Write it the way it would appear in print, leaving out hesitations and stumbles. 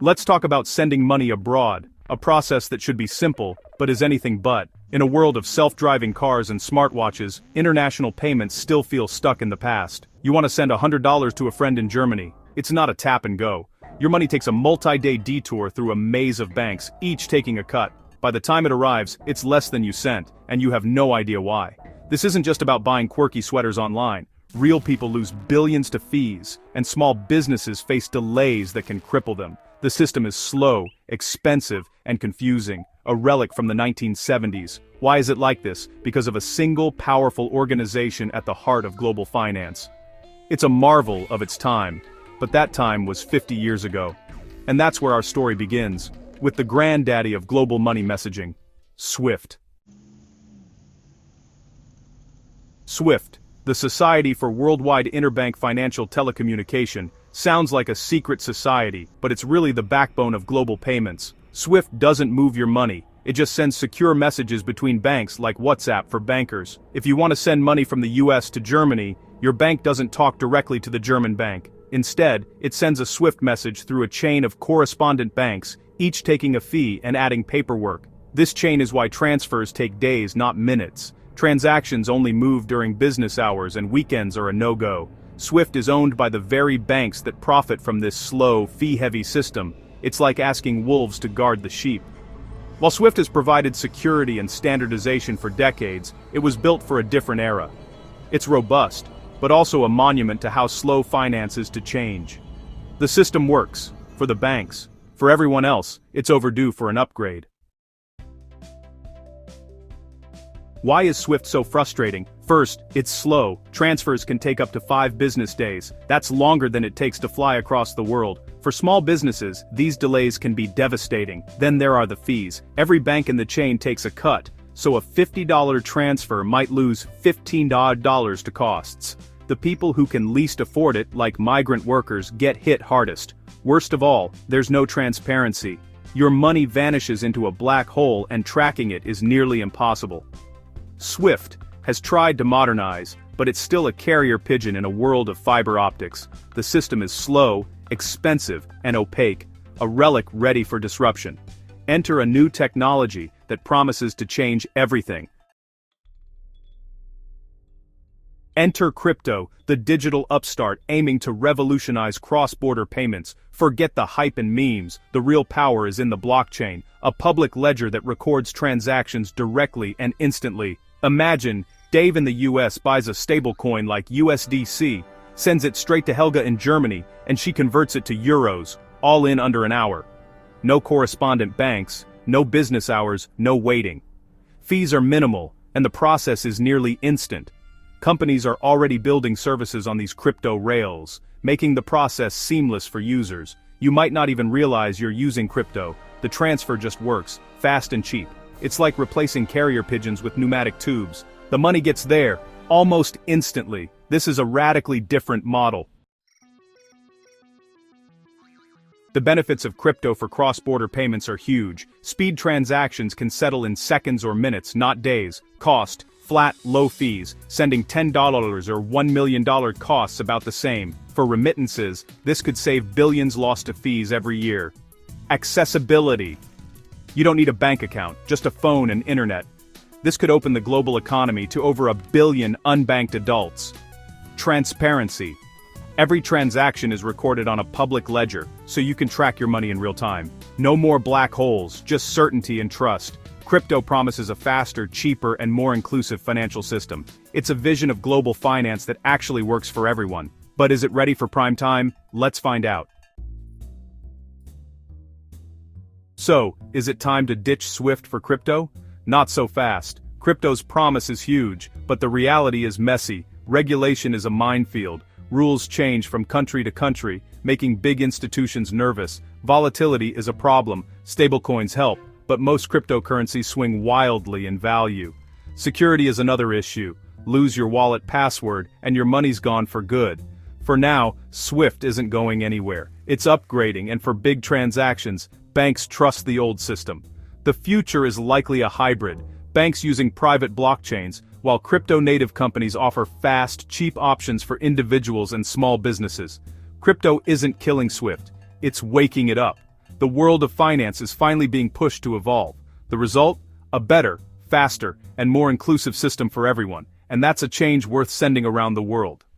Let's talk about sending money abroad, a process that should be simple, but is anything but. In a world of self-driving cars and smartwatches, international payments still feel stuck in the past. You want to send $100 to a friend in Germany. It's not a tap and go. Your money takes a multi-day detour through a maze of banks, each taking a cut. By the time it arrives, it's less than you sent, and you have no idea why. This isn't just about buying quirky sweaters online. Real people lose billions to fees, and small businesses face delays that can cripple them. The system is slow, expensive, and confusing, a relic from the 1970s. Why is it like this? Because of a single, powerful organization at the heart of global finance. It's a marvel of its time, but that time was 50 years ago. And that's where our story begins, with the granddaddy of global money messaging, SWIFT. SWIFT, the Society for Worldwide Interbank Financial Telecommunication, sounds like a secret society, but it's really the backbone of global payments. SWIFT doesn't move your money, it just sends secure messages between banks like WhatsApp for bankers. If you want to send money from the US to Germany, your bank doesn't talk directly to the German bank. Instead, it sends a SWIFT message through a chain of correspondent banks, each taking a fee and adding paperwork. This chain is why transfers take days, not minutes. Transactions only move during business hours and weekends are a no-go. SWIFT is owned by the very banks that profit from this slow, fee-heavy system. It's like asking wolves to guard the sheep. While SWIFT has provided security and standardization for decades, it was built for a different era. It's robust, but also a monument to how slow finance is to change. The system works, for the banks. For everyone else, it's overdue for an upgrade. Why is SWIFT so frustrating? First, it's slow. Transfers can take up to 5 business days. That's longer than it takes to fly across the world. For small businesses, these delays can be devastating. Then there are the fees. Every bank in the chain takes a cut, so a $50 transfer might lose $15 to costs. The people who can least afford it, like migrant workers, get hit hardest. Worst of all, there's no transparency. Your money vanishes into a black hole and tracking it is nearly impossible. SWIFT has tried to modernize, but it's still a carrier pigeon in a world of fiber optics. The system is slow, expensive, and opaque, a relic ready for disruption. Enter a new technology that promises to change everything. Enter crypto, the digital upstart aiming to revolutionize cross-border payments. Forget the hype and memes, the real power is in the blockchain, a public ledger that records transactions directly and instantly. Imagine, Dave in the US buys a stablecoin like USDC, sends it straight to Helga in Germany, and she converts it to euros, all in under an hour. No correspondent banks, no business hours, no waiting. Fees are minimal, and the process is nearly instant. Companies are already building services on these crypto rails, making the process seamless for users. You might not even realize you're using crypto. The transfer just works, fast and cheap. It's like replacing carrier pigeons with pneumatic tubes. The money gets there, almost instantly. This is a radically different model. The benefits of crypto for cross-border payments are huge. Speed transactions can settle in seconds or minutes, not days. Cost, flat, low fees. Sending $10 or $1 million costs about the same. For remittances, this could save billions lost to fees every year. Accessibility. You don't need a bank account, just a phone and internet. This could open the global economy to over 1 billion unbanked adults. Transparency. Every transaction is recorded on a public ledger, so you can track your money in real time. No more black holes, just certainty and trust. Crypto promises a faster, cheaper, and more inclusive financial system. It's a vision of global finance that actually works for everyone. But is it ready for prime time? Let's find out. So, is it time to ditch SWIFT for crypto? Not so fast. Crypto's promise is huge, but the reality is messy. Regulation is a minefield. Rules change from country to country, making big institutions nervous. Volatility is a problem. Stablecoins help, but most cryptocurrencies swing wildly in value. Security is another issue. Lose your wallet password, and your money's gone for good. For now, SWIFT isn't going anywhere. It's upgrading, and for big transactions, banks trust the old system. The future is likely a hybrid, banks using private blockchains, while crypto-native companies offer fast, cheap options for individuals and small businesses. Crypto isn't killing SWIFT, it's waking it up. The world of finance is finally being pushed to evolve. The result? A better, faster, and more inclusive system for everyone, and that's a change worth sending around the world.